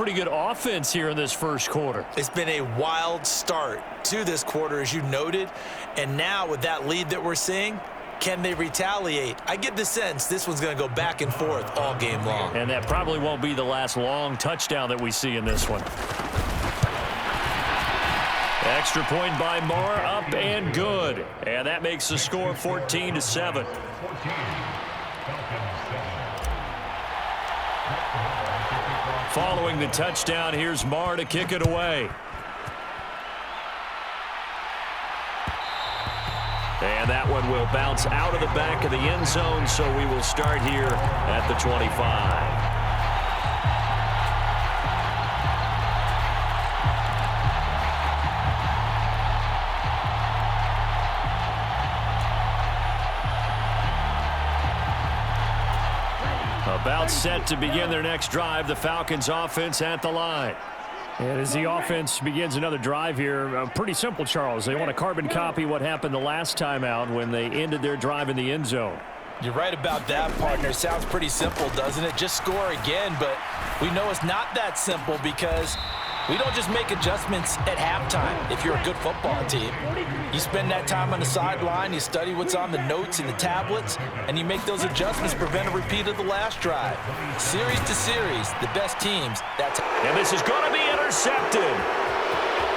pretty good offense here in this first quarter. It's been a wild start to this quarter, as you noted. And now with that lead that we're seeing, can they retaliate? I get the sense this one's going to go back and forth all game long. And that probably won't be the last long touchdown that we see in this one. Extra point by Moore, up and good. And that makes the score 14-7. Following the touchdown, here's Moore to kick it away. And that one will bounce out of the back of the end zone, so we will start here at the 25. About set to begin their next drive, the Falcons offense at the line. And as the offense begins another drive here, pretty simple, Charles. They want to carbon copy what happened the last time out when they ended their drive in the end zone. You're right about that, partner. Sounds pretty simple, doesn't it? Just score again, but we know it's not that simple because we don't just make adjustments at halftime if you're a good football team. You spend that time on the sideline, you study what's on the notes and the tablets, and you make those adjustments to prevent a repeat of the last drive. Series to series, the best teams, And this is going to be intercepted.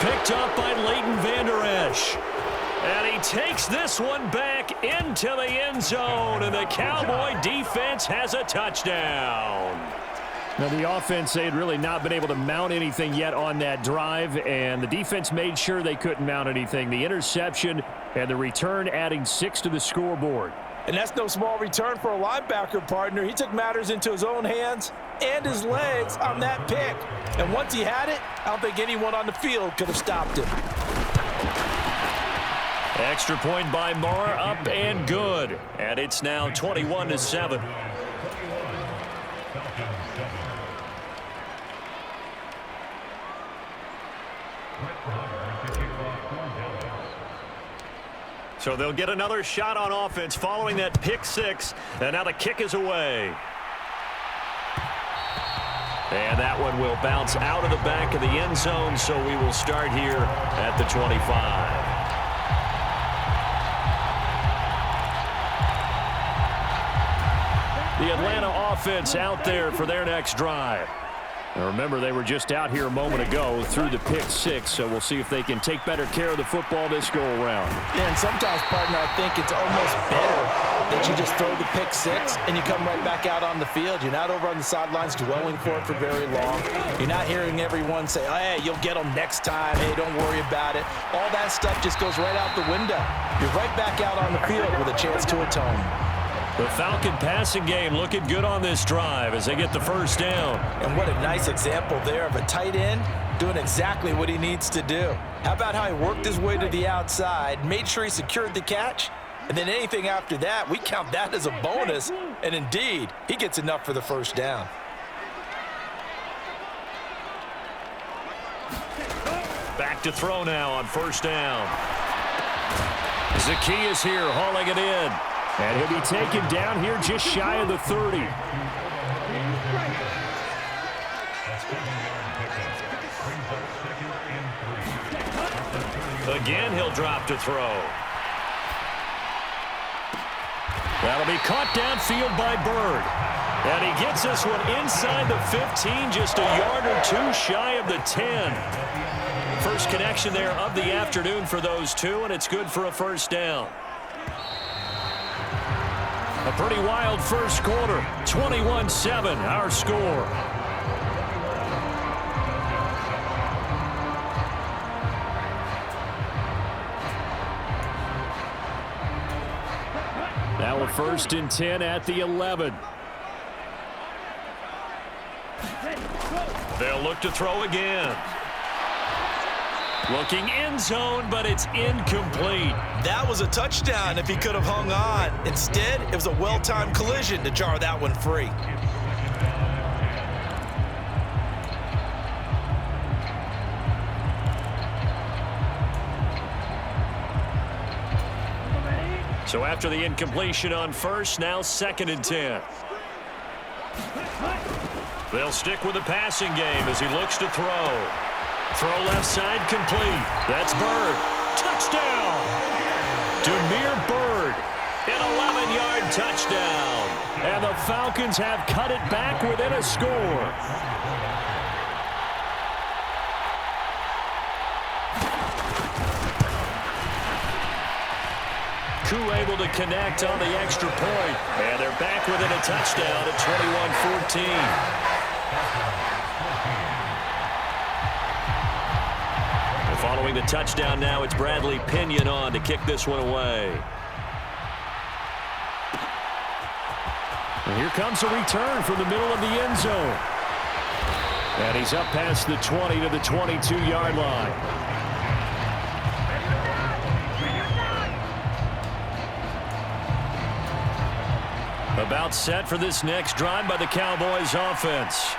Picked up by Leighton Vander Esch. And he takes this one back into the end zone, and the Cowboy defense has a touchdown. Now, the offense, they had really not been able to mount anything yet on that drive, and the defense made sure they couldn't mount anything. The interception and the return adding 6 to the scoreboard. And that's no small return for a linebacker, partner. He took matters into his own hands and his legs on that pick. And once he had it, I don't think anyone on the field could have stopped him. Extra point by Moore, up and good. And it's now 21-7. So they'll get another shot on offense following that pick 6. And now the kick is away. And that one will bounce out of the back of the end zone, so we will start here at the 25. The Atlanta offense out there for their next drive. Now remember, they were just out here a moment ago through the pick 6, so we'll see if they can take better care of the football this go-around. Yeah, and sometimes, partner, I think it's almost better that you just throw the pick 6 and you come right back out on the field. You're not over on the sidelines dwelling for it for very long. You're not hearing everyone say, oh, hey, you'll get them next time. Hey, don't worry about it. All that stuff just goes right out the window. You're right back out on the field with a chance to atone. The Falcon passing game looking good on this drive as they get the first down. And what a nice example there of a tight end doing exactly what he needs to do. How about how he worked his way to the outside, made sure he secured the catch, and then anything after that, we count that as a bonus. And indeed, he gets enough for the first down. Back to throw now on first down. Zacchaeus here hauling it in. And he'll be taken down here just shy of the 30. Again, he'll drop to throw. That'll be caught downfield by Bird. And he gets this one inside the 15, just a yard or two shy of the 10. First connection there of the afternoon for those two, and it's good for a first down. A pretty wild first quarter. 21-7, our score. Now a 1st and 10 at the 11. They'll look to throw again. Looking end zone, but it's incomplete. That was a touchdown if he could have hung on. Instead, it was a well-timed collision to jar that one free. So after the incompletion on first, now 2nd and 10. They'll stick with the passing game as he looks to throw. Throw left side complete. That's Bird. Touchdown! Demir Bird, an 11-yard touchdown. And the Falcons have cut it back within a score. Koo able to connect on the extra point. And they're back within a touchdown at 21-14. Following the touchdown now, it's Bradley Pinion on to kick this one away. And here comes a return from the middle of the end zone. And he's up past the 20 to the 22-yard line. About set for this next drive by the Cowboys offense.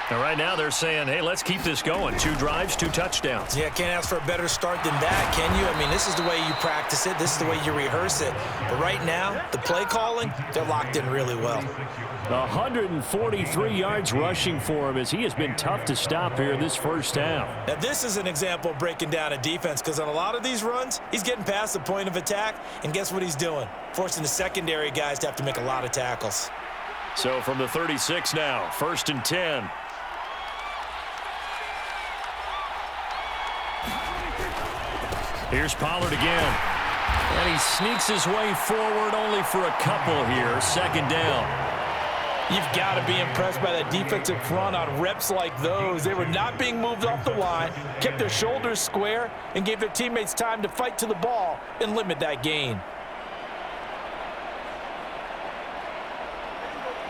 And right now they're saying, hey, let's keep this going. 2 drives, 2 touchdowns. Yeah, can't ask for a better start than that, can you? I mean, this is the way you practice it. This is the way you rehearse it. But right now, the play calling, they're locked in really well. 143 yards rushing for him as he has been tough to stop here in this first half. Now, this is an example of breaking down a defense because on a lot of these runs, he's getting past the point of attack, and guess what he's doing? Forcing the secondary guys to have to make a lot of tackles. So from the 36 now, 1st and 10. Here's Pollard again. And he sneaks his way forward only for a couple here. 2nd down. You've got to be impressed by that defensive front on reps like those. They were not being moved off the line, kept their shoulders square, and gave their teammates time to fight to the ball and limit that gain.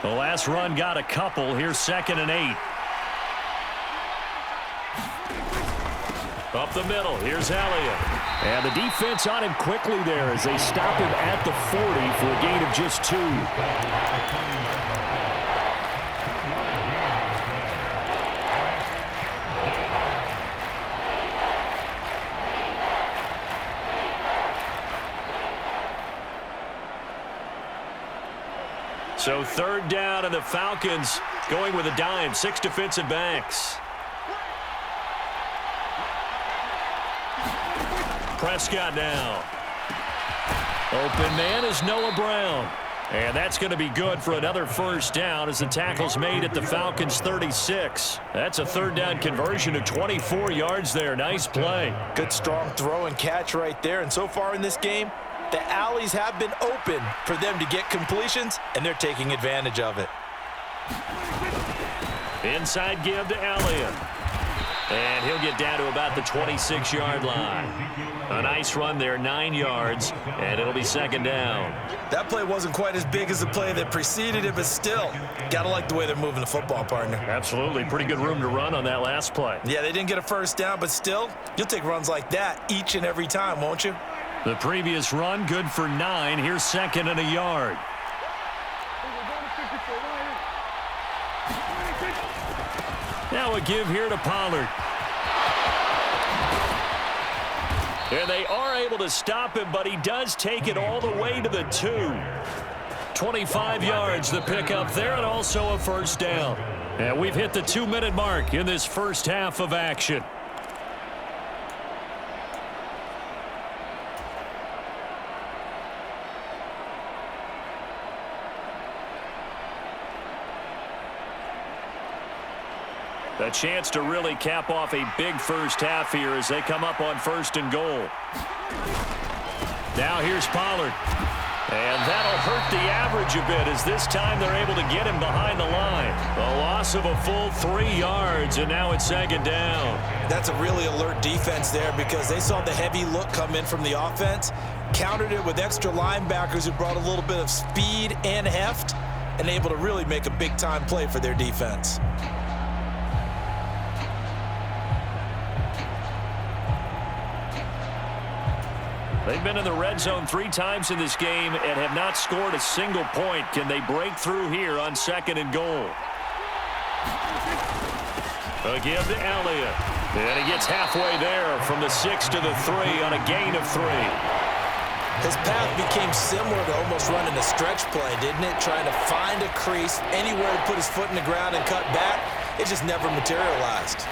The last run got a couple. Here's 2nd and 8. Up the middle, here's Elliott. And the defense on him quickly there as they stop him at the 40 for a gain of just 2. So 3rd down, and the Falcons going with a dime. 6 defensive backs. Prescott now. Open man is Noah Brown. And that's going to be good for another 1st down as the tackle's made at the Falcons' 36. That's a 3rd down conversion of 24 yards there. Nice play. Good strong throw and catch right there. And so far in this game, the alleys have been open for them to get completions, and they're taking advantage of it. Inside give to Elliott. And he'll get down to about the 26-yard line. A nice run there, 9 yards, and it'll be 2nd down. That play wasn't quite as big as the play that preceded it, but still, got to like the way they're moving the football, partner. Absolutely. Pretty good room to run on that last play. Yeah, they didn't get a 1st down, but still, you'll take runs like that each and every time, won't you? The previous run, good for 9. Here's 2nd and a yard. Now a give here to Pollard. And they are able to stop him, but he does take it all the way to the 2. 25 yards the pickup there, and also a 1st down. And we've hit the 2-minute mark in this first half of action. A chance to really cap off a big first half here as they come up on 1st and goal. Now here's Pollard. And that'll hurt the average a bit as this time they're able to get him behind the line. A loss of a full 3 yards, and now it's 2nd down. That's a really alert defense there because they saw the heavy look come in from the offense, countered it with extra linebackers who brought a little bit of speed and heft, and able to really make a big-time play for their defense. They've been in the red zone 3 times in this game and have not scored a single point. Can they break through here on 2nd and goal? A give to Elliott. And he gets halfway there from the 6 to the 3 on a gain of 3. His path became similar to almost running a stretch play, didn't it? Trying to find a crease, anywhere to put his foot in the ground and cut back. It just never materialized.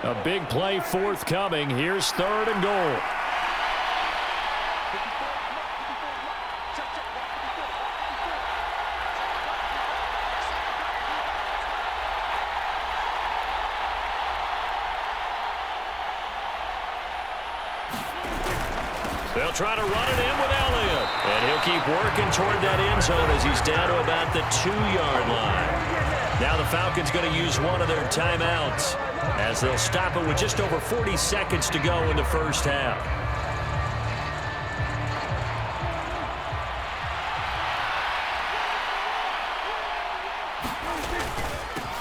A big play forthcoming. Here's 3rd and goal. They'll try to run it in with Elliott. And he'll keep working toward that end zone as he's down to about the 2-yard line. Now the Falcons going to use one of their timeouts as they'll stop it with just over 40 seconds to go in the first half.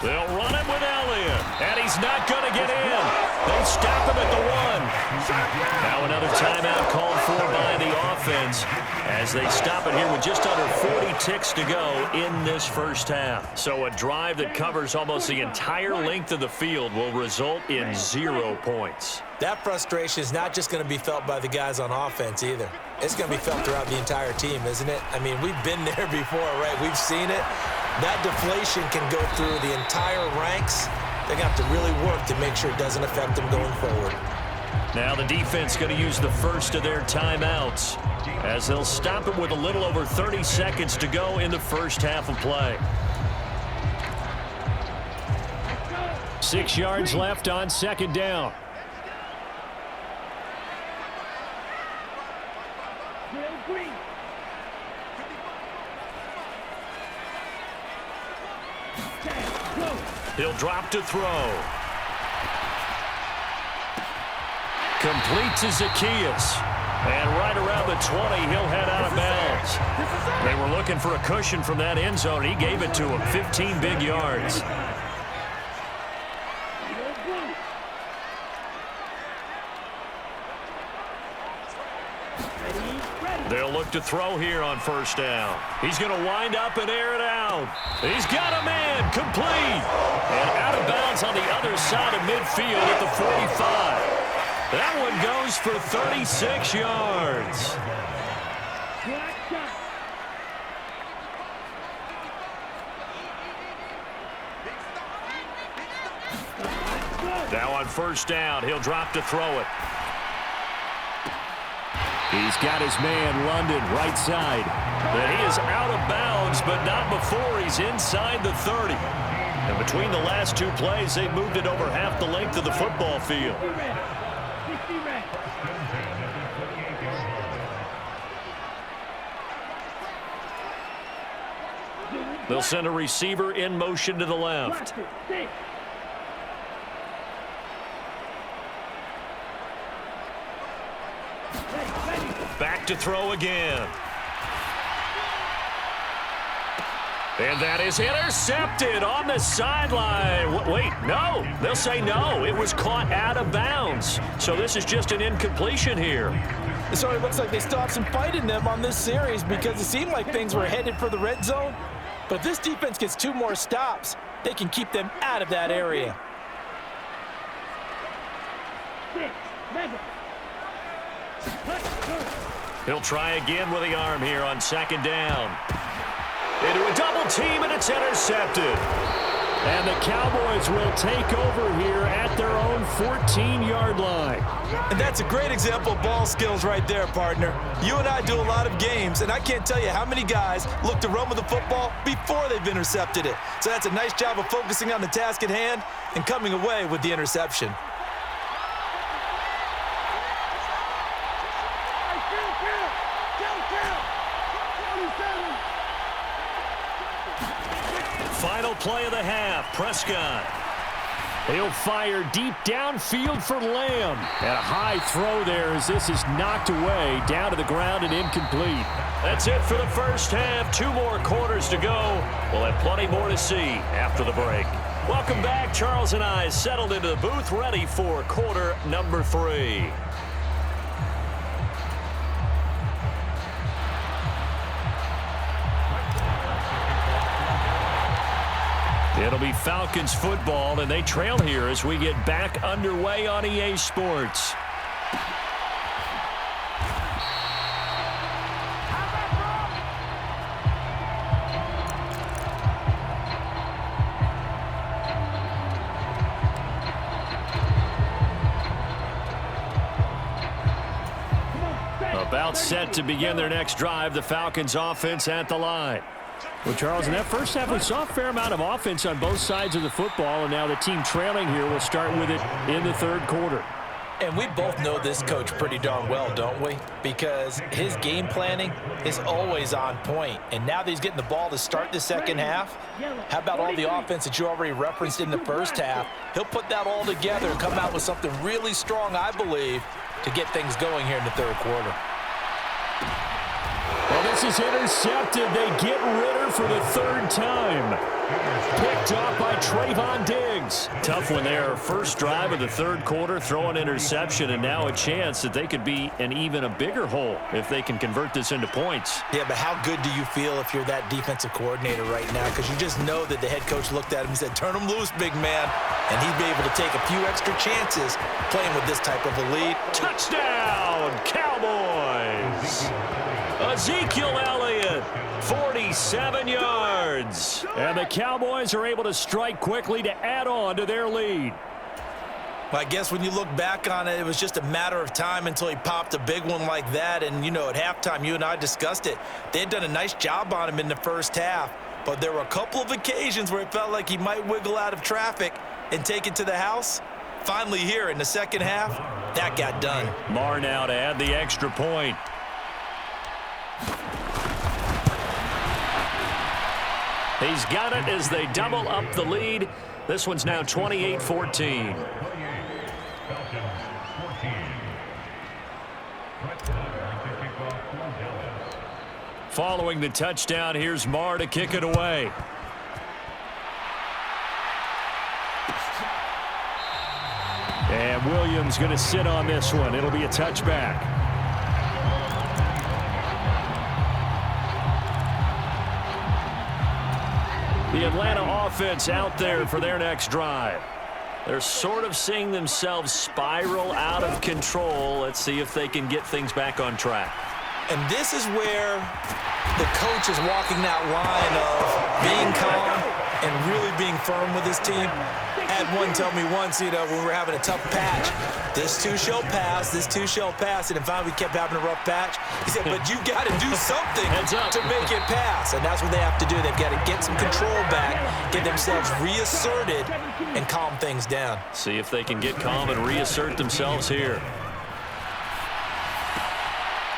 They'll run it with Elliott, and he's not going to get in. They stop him at the 1. Now another timeout called for by the offense as they stop it here with just under 40 ticks to go in this first half. So a drive that covers almost the entire length of the field will result in 0 points. That frustration is not just going to be felt by the guys on offense either. It's going to be felt throughout the entire team, isn't it? I mean, we've been there before, right? We've seen it. That deflation can go through the entire ranks. They're going to have to really work to make sure it doesn't affect them going forward. Now the defense going to use the first of their timeouts as they'll stop it with a little over 30 seconds to go in the first half of play. 6 yards left on 2nd down. He'll drop to throw. Complete to Zacchaeus. And right around the 20, he'll head out of bounds. They were looking for a cushion from that end zone. He gave it to him, 15 big yards. They'll look to throw here on 1st down. He's going to wind up and air it out. He's got a man, complete. And out of bounds on the other side of midfield at the 45. That one goes for 36 yards. Now on 1st down, he'll drop to throw it. He's got his man, London, right side. But he is out of bounds, but not before he's inside the 30. And between the last 2 plays, they've moved it over half the length of the football field. They'll send a receiver in motion to the left. Back to throw again. And that is intercepted on the sideline. Wait, no. They'll say no. It was caught out of bounds. So this is just an incompletion here. So it looks like they still have some fight in them on this series because it seemed like things were headed for the red zone. But if this defense gets 2 more stops, they can keep them out of that area. He'll try again with the arm here on 2nd down. Into a double team, and it's intercepted. And the Cowboys will take over here at their own 14-yard line. And that's a great example of ball skills right there, partner. You and I do a lot of games, and I can't tell you how many guys look to run with the football before they've intercepted it. So that's a nice job of focusing on the task at hand and coming away with the interception. Final play of the half, Prescott. He'll fire deep downfield for Lamb. And a high throw there as this is knocked away, down to the ground and incomplete. That's it for the first half. 2 more quarters to go. We'll have plenty more to see after the break. Welcome back. Charles and I settled into the booth, ready for quarter number 3. It'll be Falcons football, and they trail here as we get back underway on EA Sports. About set to begin their next drive, the Falcons offense at the line. Well, Charles, in that first half, we saw a fair amount of offense on both sides of the football, and now the team trailing here will start with it in the third quarter. And we both know this coach pretty darn well, don't we? Because his game planning is always on point. And now that he's getting the ball to start the second half, how about all the offense that you already referenced in the first half? He'll put that all together and come out with something really strong, I believe, to get things going here in the third quarter. Well, this is intercepted. They get Ritter for the third time. Picked off by Trayvon Diggs. Tough one there. First drive of the third quarter, throw an interception, and now a chance that they could be in even a bigger hole if they can convert this into points. Yeah, but how good do you feel if you're that defensive coordinator right now? Because you just know that the head coach looked at him and said, turn him loose, big man. And he'd be able to take a few extra chances playing with this type of a lead. Touchdown, Cowboys! Ezekiel Elliott, 47 yards. And the Cowboys are able to strike quickly to add on to their lead. Well, I guess when you look back on it, it was just a matter of time until he popped a big one like that. And, you know, at halftime, you and I discussed it. They had done a nice job on him in the first half. But there were a couple of occasions where it felt like he might wiggle out of traffic and take it to the house. Finally here in the second half, that got done. Marr now to add the extra point. He's got it as they double up the lead. This one's now 28-14. Following the touchdown, here's Marr to kick it away. And Williams going to sit on this one. It'll be a touchback. The Atlanta offense out there for their next drive. They're sort of seeing themselves spiral out of control. Let's see if they can get things back on track. And this is where the coach is walking that line of being calm and really being firm with his team. I had one tell me once, you know, when we were having a tough patch, this too shall pass, this too shall pass. And then finally we kept having a rough patch. He said, but you got to do something to make it pass. And that's what they have to do. They've got to get some control back, get themselves reasserted, and calm things down. See if they can get calm and reassert themselves here.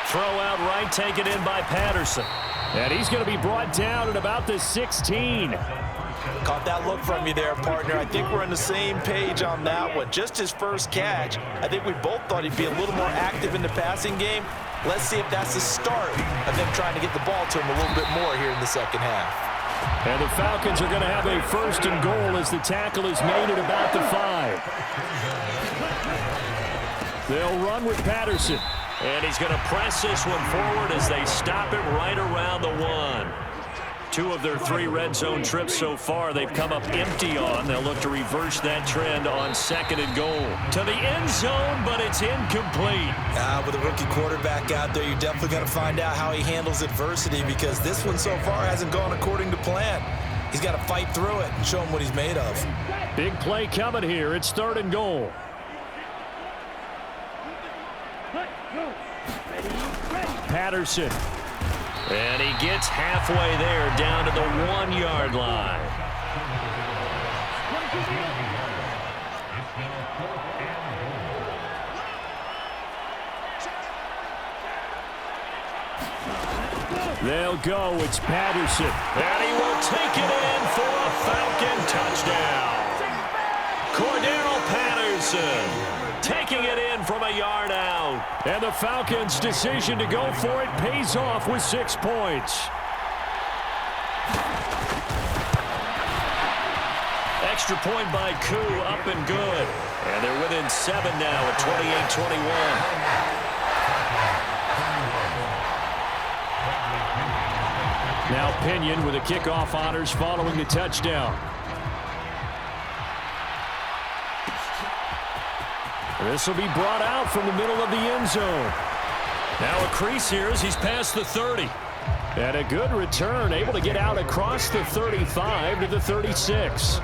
Throw out right, taken in by Patterson. And he's going to be brought down at about the 16. Caught that look from you there, partner. I think we're on the same page on that one. Just his first catch. I think we both thought he'd be a little more active in the passing game. Let's see if that's the start of them trying to get the ball to him a little bit more here in the second half. And the Falcons are going to have a first and goal as the tackle is made at about the 5. They'll run with Patterson. And he's going to press this one forward as they stop it right around the 1. 2 of their 3 red zone trips so far they've come up empty on. They'll look to reverse that trend on second and goal. To the end zone, but it's incomplete. With a rookie quarterback out there, you're definitely going to find out how he handles adversity because this one so far hasn't gone according to plan. He's got to fight through it and show him what he's made of. Big play coming here. It's third and goal. Patterson. And he gets halfway there down to the 1-yard line. They'll go. It's Patterson. And he will take it in for a Falcon touchdown. Cordero Patterson taking it in from a yard out. And the Falcons' decision to go for it pays off with 6 points. Extra point by Koo, up and good. And they're within 7 now at 28-21. Now Pinion with the kickoff honors following the touchdown. This will be brought out from the middle of the end zone. Now a crease here as he's past the 30. And a good return, able to get out across the 35 to the 36.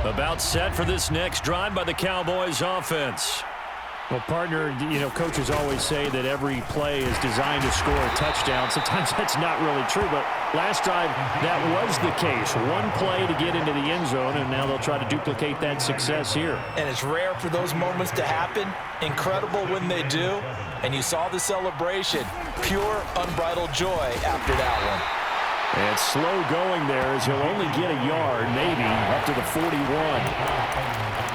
About set for this next drive by the Cowboys offense. Well, partner, coaches always say that every play is designed to score a touchdown. Sometimes that's not really true, but last drive, that was the case. One play to get into the end zone, and now they'll try to duplicate that success here. And it's rare for those moments to happen. Incredible when they do. And you saw the celebration. Pure, unbridled joy after that one. And slow going there as he'll only get a yard, maybe, up to the 41.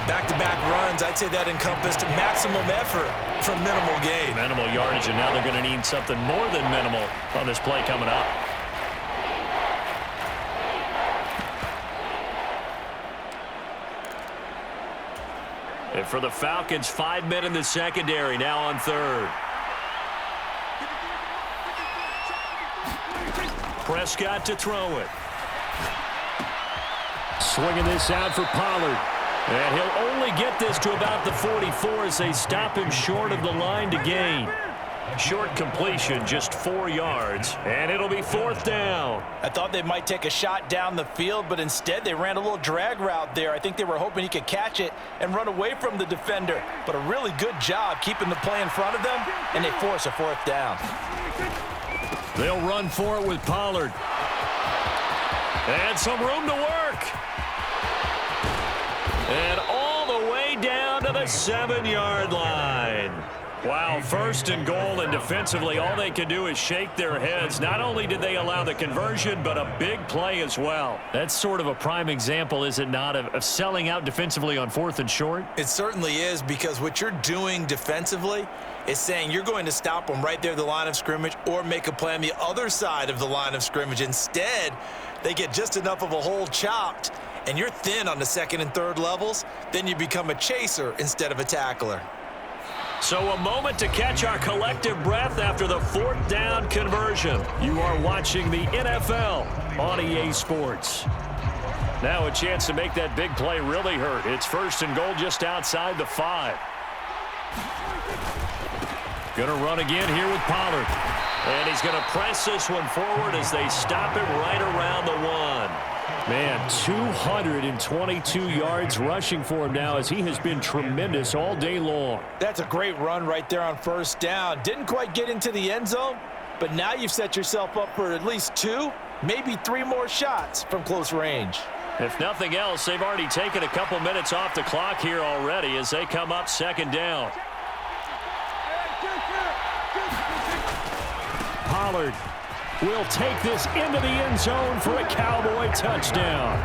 Back-to-back runs, I'd say that encompassed maximum effort for minimal gain. Minimal yardage, and now they're going to need something more than minimal on this play coming up. And for the Falcons, 5 men in the secondary, now on third. Prescott to throw it. Swinging this out for Pollard. And he'll only get this to about the 44 as they stop him short of the line to gain. Short completion, just 4 yards, and it'll be 4th down. I thought they might take a shot down the field, but instead they ran a little drag route there. I think they were hoping he could catch it and run away from the defender. But a really good job keeping the play in front of them, and they force a 4th down. They'll run for it with Pollard. And some room to work. And all the way down to the 7-yard line. Wow, 1st and goal, and defensively all they can do is shake their heads. Not only did they allow the conversion, but a big play as well. That's sort of a prime example, is it not, of selling out defensively on 4th and short? It certainly is, because what you're doing defensively is saying you're going to stop them right there at the line of scrimmage or make a play on the other side of the line of scrimmage. Instead, they get just enough of a hole chopped, and you're thin on the 2nd and 3rd levels, then you become a chaser instead of a tackler. So a moment to catch our collective breath after the 4th down conversion. You are watching the NFL on EA Sports. Now a chance to make that big play really hurt. It's 1st and goal just outside the 5. Going to run again here with Pollard. And he's going to press this one forward as they stop it right around the 1. Man, 222 yards rushing for him now as he has been tremendous all day long. That's a great run right there on 1st down. Didn't quite get into the end zone, but now you've set yourself up for at least 2, maybe 3 more shots from close range. If nothing else, they've already taken a couple minutes off the clock here already as they come up 2nd down. Pollard will take this into the end zone for a Cowboy touchdown.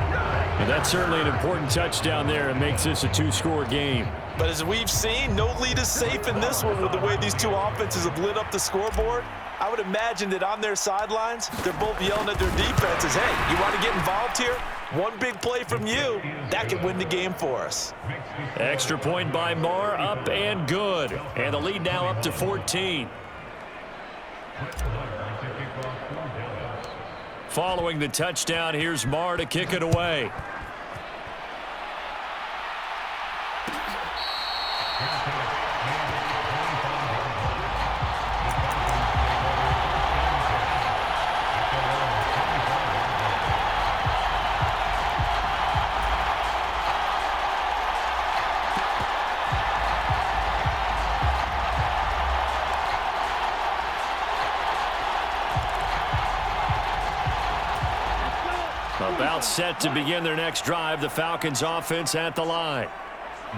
And that's certainly an important touchdown there and makes this a 2-score game. But as we've seen, no lead is safe in this one with the way these two offenses have lit up the scoreboard. I would imagine that on their sidelines, they're both yelling at their defenses, hey, you want to get involved here? One big play from you, that could win the game for us. Extra point by Marr, up and good. And the lead now up to 14. Following the touchdown, here's Marr to kick it away. About set to begin their next drive, the Falcons offense at the line.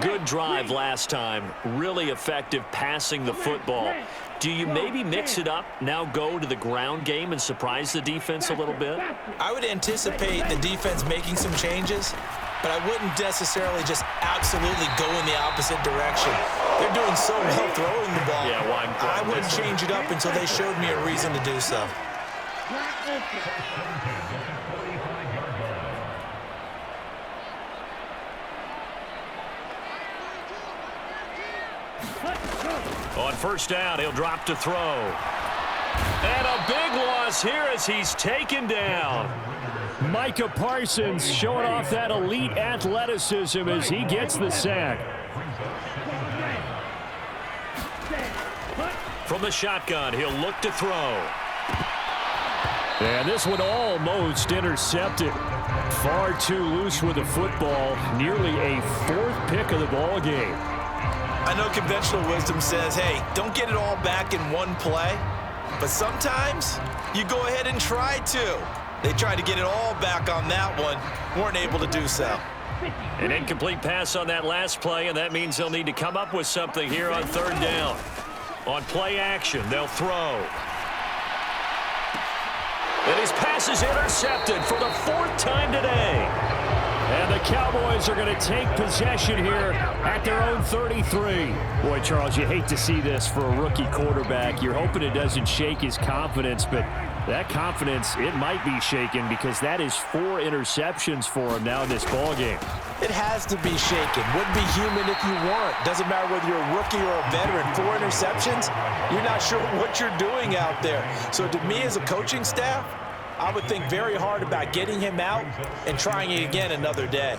Good drive last time, really effective passing the football. Do you maybe mix it up, now go to the ground game and surprise the defense a little bit? I would anticipate the defense making some changes, but I wouldn't necessarily just absolutely go in the opposite direction. They're doing so well throwing the ball. Yeah, well, I wouldn't change it up until they showed me a reason to do so. On 1st down, he'll drop to throw. And a big one across here as he's taken down. Micah Parsons showing off that elite athleticism as he gets the sack. From the shotgun, he'll look to throw. And this one almost intercepted. Far too loose with the football. Nearly a fourth pick of the ball game. I know conventional wisdom says, hey, don't get it all back in one play. But sometimes you go ahead and try to. They tried to get it all back on that one. Weren't able to do so. An incomplete pass on that last play, and that means they'll need to come up with something here on third down. On play action, they'll throw. And his pass is intercepted for the fourth time today. And the Cowboys are going to take possession here at their own 33. Boy, Charles, you hate to see this for a rookie quarterback. You're hoping it doesn't shake his confidence, but that confidence, it might be shaken because that is 4 interceptions for him now in this ballgame. It has to be shaken. Wouldn't be human if you weren't. Doesn't matter whether you're a rookie or a veteran. 4 interceptions, you're not sure what you're doing out there. So to me as a coaching staff, I would think very hard about getting him out and trying it again another day.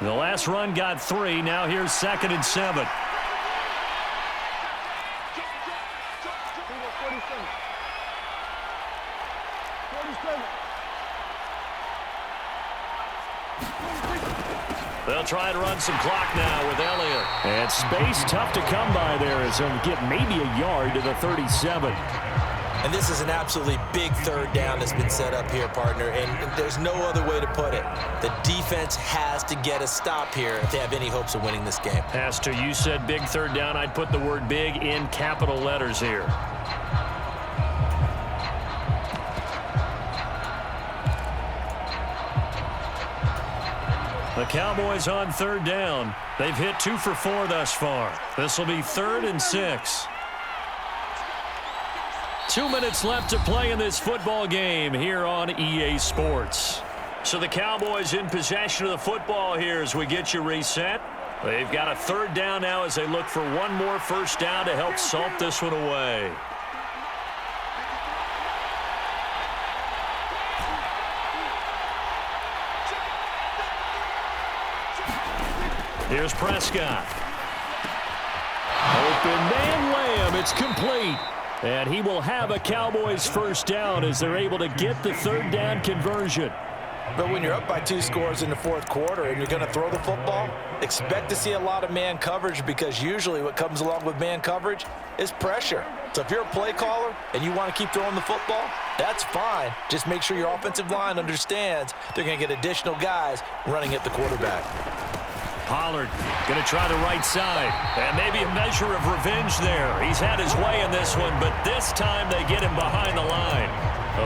The last run got 3. Now here's 2nd and 7. They'll try to run some clock now with Elliott. And space tough to come by there as he'll get maybe a yard to the 37. And this is an absolutely big third down that's been set up here, partner, and there's no other way to put it. The defense has to get a stop here if they have any hopes of winning this game. Pastor, you said big third down. I'd put the word big in capital letters here. The Cowboys on third down. They've hit 2 for 4 thus far. This will be 3rd and 6. 2 minutes left to play in this football game here on EA Sports. So the Cowboys in possession of the football here as we get you reset. They've got a third down now as they look for one more first down to help salt this one away. Here's Prescott. Open man Lamb. It's complete. And he will have a Cowboys first down as they're able to get the third down conversion. But when you're up by 2 scores in the fourth quarter and you're going to throw the football, expect to see a lot of man coverage because usually what comes along with man coverage is pressure. So if you're a play caller and you want to keep throwing the football, that's fine. Just make sure your offensive line understands they're going to get additional guys running at the quarterback. Pollard going to try the right side. And maybe a measure of revenge there. He's had his way in this one, but this time they get him behind the line.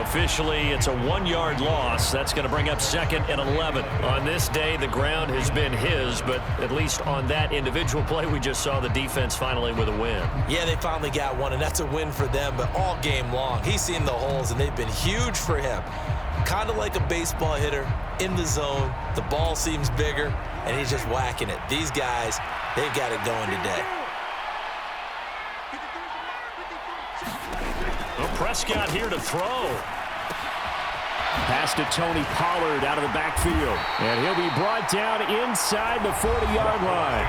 Officially, it's a 1-yard loss. That's going to bring up 2nd and 11. On this day, the ground has been his, but at least on that individual play, we just saw the defense finally with a win. Yeah, they finally got one, and that's a win for them, but all game long, he's seen the holes, and they've been huge for him. Kind of like a baseball hitter in the zone. The ball seems bigger, and he's just whacking it. These guys, they've got it going today. Well, Prescott here to throw. Pass to Tony Pollard out of the backfield. And he'll be brought down inside the 40-yard line.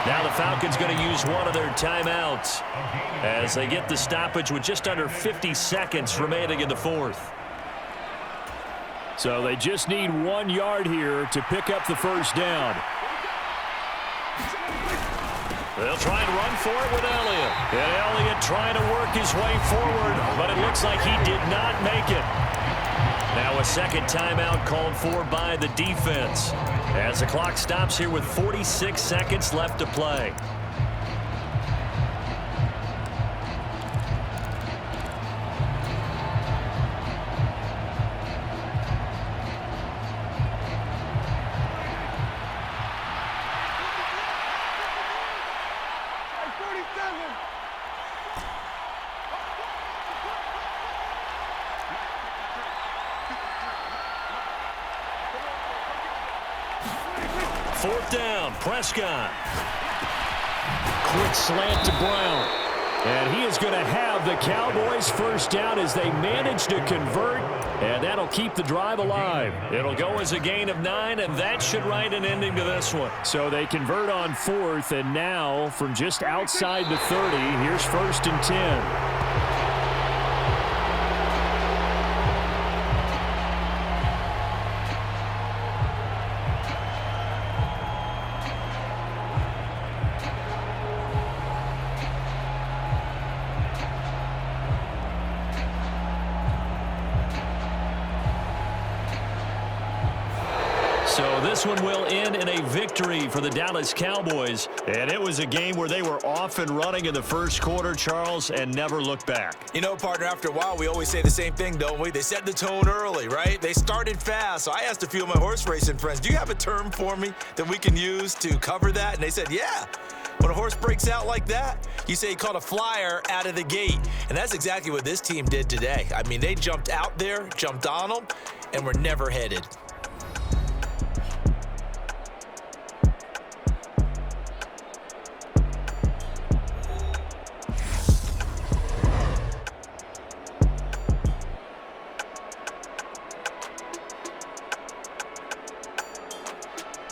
Now the Falcons going to use one of their timeouts as they get the stoppage with just under 50 seconds remaining in the fourth. So they just need 1 yard here to pick up the first down. They'll try and run for it with Elliott. And Elliott trying to work his way forward, but it looks like he did not make it. Now a second timeout called for by the defense as the clock stops here with 46 seconds left to play. Fourth down, Prescott. quick slant to Brown. And he is going to have the Cowboys first down as they manage to convert, and that'll keep the drive alive. It'll go as a gain of 9, and that should write an ending to this one. So they convert on 4th, and now from just outside the 30, here's 1st and 10. So this one will end in a victory for the Dallas Cowboys. And it was a game where they were off and running in the first quarter, Charles, and never looked back. You know, partner, after a while, we always say the same thing, don't we? They set the tone early, right? They started fast. So I asked a few of my horse racing friends, do you have a term for me that we can use to cover that? And they said, yeah. When a horse breaks out like that, you say he caught a flyer out of the gate. And that's exactly what this team did today. I mean, they jumped out there, jumped on them, and were never headed.